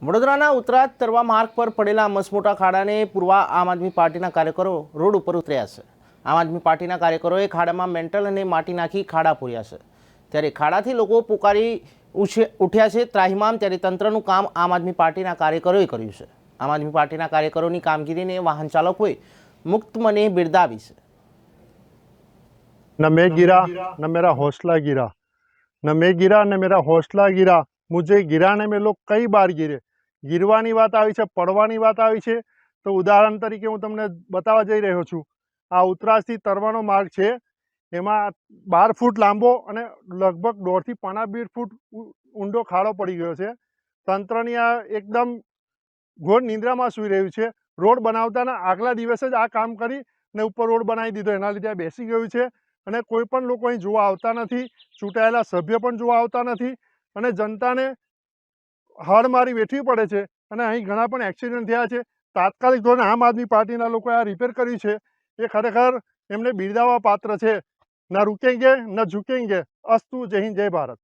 વડોદરાના ઉત્તરાજ તરવા માર્ગ પર પડેલા મસમોટા ખાડાને પૂરવા આમ આદમી પાર્ટીના કાર્યકરો રોડ ઉપર ઉતર્યા છે। આમ આદમી પાર્ટીના કાર્યકરોએ ખાડામાં મેન્ટલ અને માટી નાખી ખાડા પૂર્યા છે। ત્યારે ખાડાથી લોકો પોકારી ઉઠ્યા છે ત્રાહિમામ। ત્યારે તંત્રનું કામ આમ આદમી પાર્ટીના કાર્યકરોએ કર્યું છે। આમ આદમી પાર્ટીના કાર્યકરોની કામગીરીને વાહન ચાલકોએ મુક્ત મને બિરદાવી છે। न मैं गिरा न मेरा हौसला गिरा, न मैं गिरा न मेरा हौसला गिरा, मुझे गिराने में लोग कई बार गिरे। गिरवानी बात आई है, पड़वानी बात आई है। तो उदाहरण तरीके हूँ तमने बतावा जई रह्यो छुं। आ उतराजथी तरवानो मार्ग है, एमां 12 फूट लांबो अने लगभग 1.5 થી 2.5 फूट ऊंडो खाड़ो पड़ी गयो छे। तंत्रनी आ एकदम घोर निंद्रामां सूई रह्युं छे। रोड बनावताना આગલા દિવસે જ આ કામ કરી ને ઉપર રોડ બનાવી દીધો, એના લીધે આ બેસી ગયું છે અને કોઈ પણ લોકો અહીં જોવા આવતા નથી। ચૂંટાયેલા સભ્ય પણ જોવા આવતા નથી અને જનતાને હાડમારી વેઠવી પડે છે અને અહીં ઘણા પણ એક્સિડન્ટ થયા છે। તાત્કાલિક ધોરણે આમ આદમી પાર્ટીના લોકોએ આ રિપેર કર્યું છે, એ ખરેખર એમને બિરદાવવા પાત્ર છે। ન રૂકેંગે ન ઝુકેંગે। અસ્તુ, જય હિન્દ, જય ભારત।